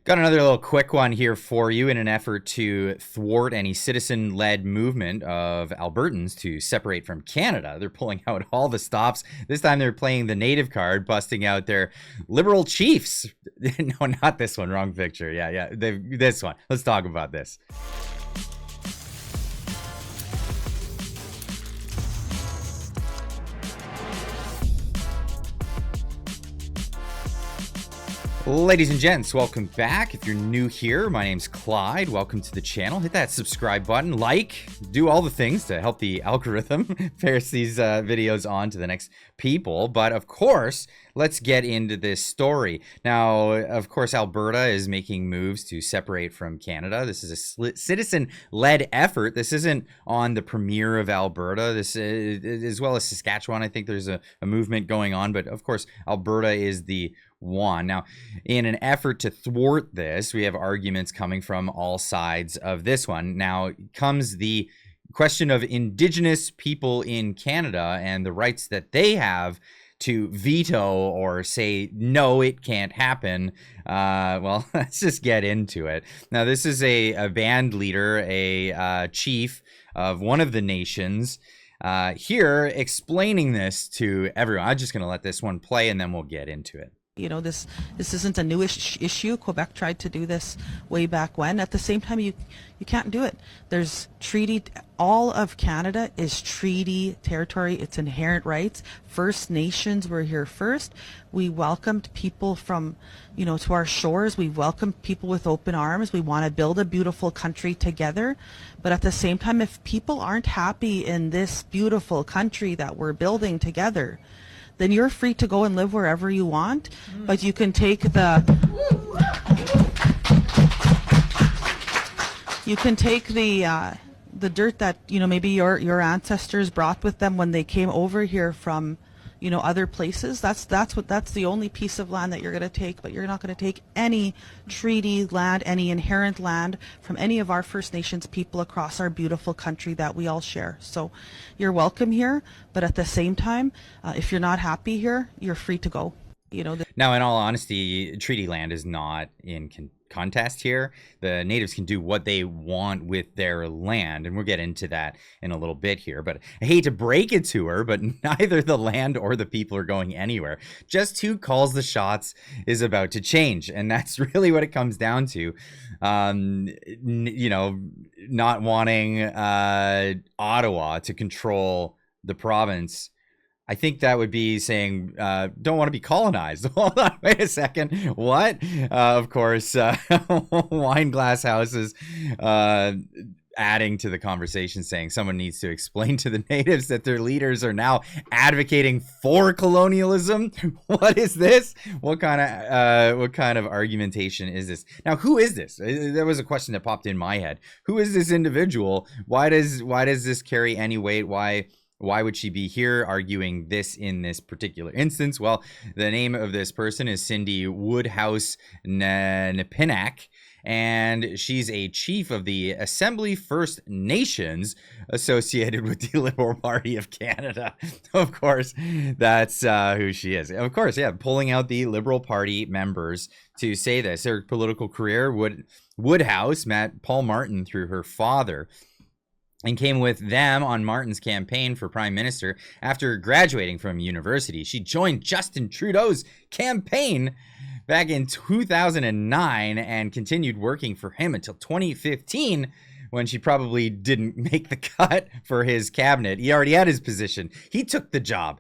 Got another little quick one here for you in an effort to thwart any citizen-led movement of Albertans to separate from Canada. They're pulling out all the stops. This time they're playing the native card, busting out their Liberal chiefs. No, not this one. Wrong picture. Yeah. This one. Let's talk about this. Ladies and gents, welcome back. If you're new here, my name's Clyde. Welcome to the channel. Hit that subscribe button, like, do all the things to help the algorithm pass these videos on to the next people. But of course, let's get into this story. Now, of course, Alberta is making moves to separate from Canada. This is a citizen-led effort. This isn't on the Premier of Alberta. This is, as well as Saskatchewan. I think there's a movement going on. But of course, Alberta is the one. Now, in an effort to thwart this, we have arguments coming from all sides of this one. Now comes the question of Indigenous people in Canada and the rights that they have to veto or say, no, it can't happen. Well, let's just get into it. Now, this is a band leader, a chief of one of the nations, here explaining this to everyone. I'm just going to let this one play and then we'll get into it. You know, this isn't a new issue. Quebec tried to do this way back when. At the same time, you can't do it. There's treaty. All of Canada is treaty territory. It's inherent rights. First Nations were here first. We welcomed people from, to our shores. We welcomed people with open arms. We want to build a beautiful country together. But at the same time, if people aren't happy in this beautiful country that we're building together, then you're free to go and live wherever you want, but you can take the dirt that maybe your ancestors brought with them when they came over here from other places. That's the only piece of land that you're going to take, but you're not going to take any treaty land, any inherent land from any of our First Nations people across our beautiful country that we all share. So you're welcome here, but at the same time, if you're not happy here, you're free to go. Now, in all honesty, treaty land is not in contest here. The natives can do what they want with their land, and we'll get into that in a little bit here. But I hate to break it to her, but neither the land or the people are going anywhere. Just who calls the shots is about to change, and that's really what it comes down to. Not wanting Ottawa to control the province. I think that would be saying, don't want to be colonized. Hold on, wait a second. What? Of course, wine glass houses adding to the conversation, saying someone needs to explain to the natives that their leaders are now advocating for colonialism. What is this? What kind of argumentation is this? Now, who is this? There was a question that popped in my head. Who is this individual? Why does this carry any weight? Why would she be here arguing this in this particular instance? Well, the name of this person is Cindy Woodhouse Nepinak, and she's a chief of the Assembly First Nations associated with the Liberal Party of Canada. Of course, that's who she is. Of course, yeah, pulling out the Liberal Party members to say this. Her political career, Woodhouse met Paul Martin through her father, and came with them on Martin's campaign for Prime Minister after graduating from university. She joined Justin Trudeau's campaign back in 2009 and continued working for him until 2015, when she probably didn't make the cut for his cabinet. He already had his position. He took the job.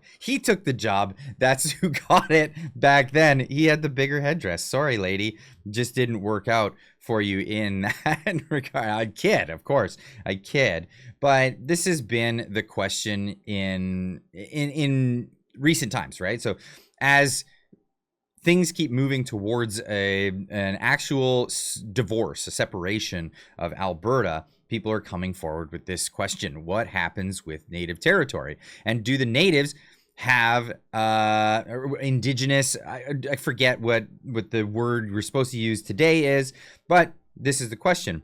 That's who got it back then. He had the bigger headdress. Sorry, lady. Just didn't work out for you in that regard. I kid, of course. I kid. But this has been the question in recent times, right? So as things keep moving towards an actual divorce, a separation of Alberta, people are coming forward with this question: what happens with native territory? And do the natives have Indigenous, I forget what the word we're supposed to use today is, but this is the question.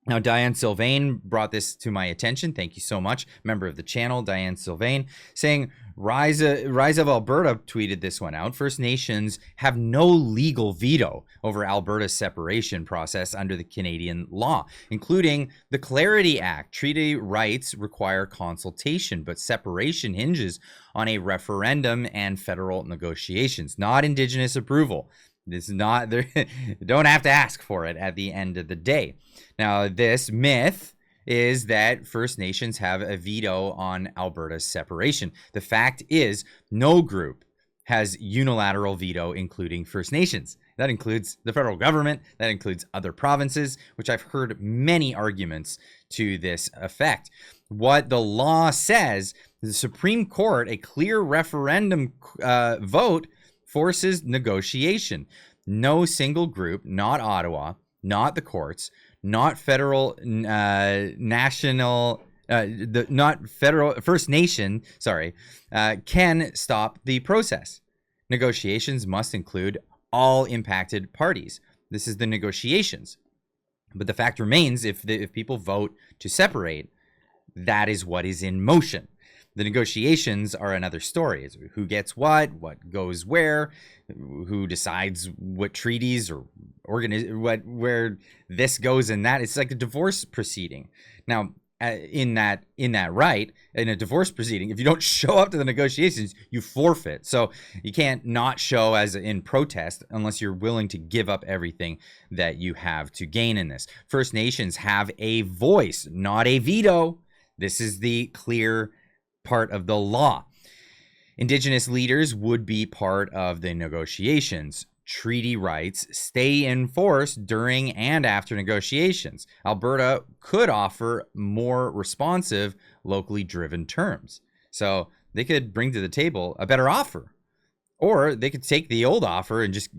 Now, Diane Sylvain brought this to my attention. Thank you so much. Member of the channel, Diane Sylvain, saying, Rise of Alberta tweeted this one out. First Nations have no legal veto over Alberta's separation process under the Canadian law, including the Clarity Act. Treaty rights require consultation, but separation hinges on a referendum and federal negotiations, not Indigenous approval. This is not, they don't have to ask for it at the end of the day. Now, this myth is that First Nations have a veto on Alberta's separation. The fact is, no group has unilateral veto, including First Nations. That includes the federal government, that includes other provinces, which I've heard many arguments to this effect. What the law says, the Supreme Court, a clear referendum vote, forces negotiation. No single group, not Ottawa, not the courts, not federal, national, not federal, First Nation, can stop the process. Negotiations must include all impacted parties. This is the negotiations. But the fact remains, if people vote to separate, that is what is in motion. The negotiations are another story. It's who gets what goes where, who decides what treaties or where this goes and that. It's like a divorce proceeding. Now, in a divorce proceeding, if you don't show up to the negotiations, you forfeit. So you can't not show as in protest unless you're willing to give up everything that you have to gain in this. First Nations have a voice, not a veto. This is the clear part of the law. Indigenous leaders would be part of the negotiations. Treaty rights stay in force during and after negotiations. Alberta could offer more responsive, locally driven terms. So they could bring to the table a better offer. Or they could take the old offer and just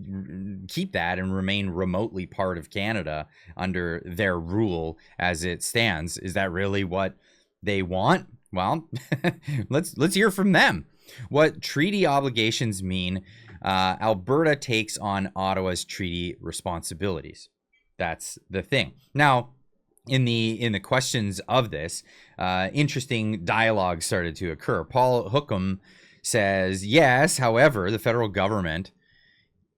keep that and remain remotely part of Canada under their rule as it stands. Is that really what they want? Well, let's hear from them. What treaty obligations mean? Alberta takes on Ottawa's treaty responsibilities. That's the thing. Now, in the questions of this, interesting dialogue started to occur. Paul Hookham says, yes, however, the federal government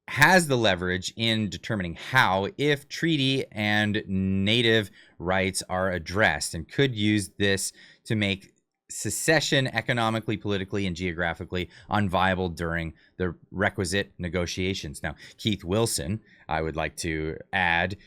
has the leverage in determining how, if treaty and native rights are addressed, and could use this to make secession economically, politically, and geographically unviable during the requisite negotiations. Now, Keith Wilson, I would like to add,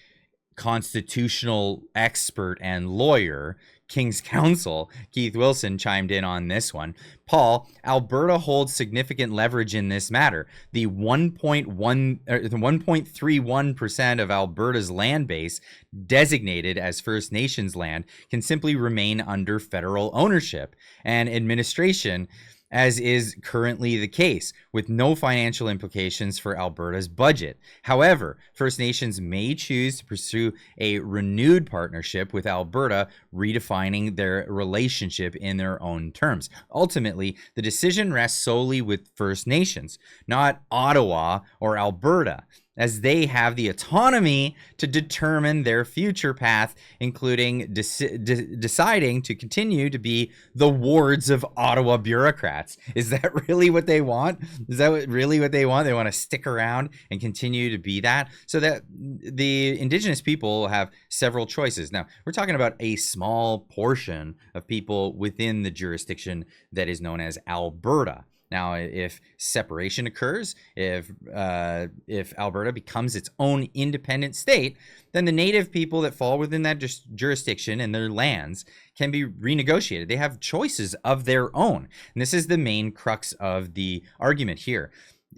constitutional expert and lawyer, King's Counsel, Keith Wilson chimed in on this one. Paul, Alberta holds significant leverage in this matter. The 1.31% of Alberta's land base designated as First Nations land can simply remain under federal ownership and administration, as is currently the case, with no financial implications for Alberta's budget. However, First Nations may choose to pursue a renewed partnership with Alberta, redefining their relationship in their own terms. Ultimately, the decision rests solely with First Nations, not Ottawa or Alberta, as they have the autonomy to determine their future path, including deciding to continue to be the wards of Ottawa bureaucrats. Is that really what they want? Is that really what they want? They want to stick around and continue to be that? So that the Indigenous people have several choices. Now, we're talking about a small portion of people within the jurisdiction that is known as Alberta. Now, if separation occurs, if Alberta becomes its own independent state, then the native people that fall within that jurisdiction and their lands can be renegotiated. They have choices of their own. And this is the main crux of the argument here.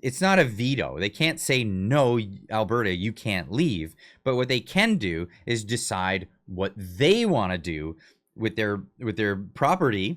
It's not a veto. They can't say, no, Alberta, you can't leave. But what they can do is decide what they want to do with their property,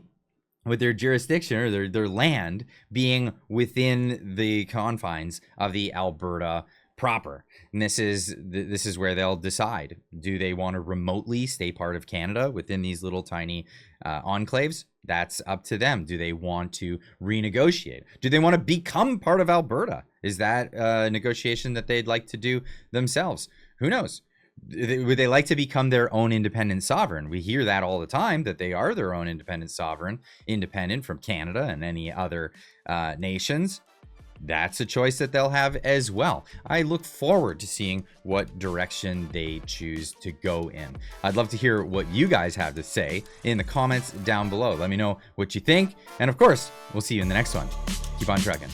with their jurisdiction or their land being within the confines of the Alberta proper. And this is where they'll decide. Do they want to remotely stay part of Canada within these little tiny enclaves? That's up to them. Do they want to renegotiate? Do they want to become part of Alberta? Is that a negotiation that they'd like to do themselves? Who knows? Would they like to become their own independent sovereign? We hear that all the time, that they are their own independent sovereign, independent from Canada and any other nations. That's a choice that they'll have as well. I look forward to seeing what direction they choose to go in. I'd love to hear what you guys have to say in the comments down below. Let me know what you think. And of course, we'll see you in the next one. Keep on trucking.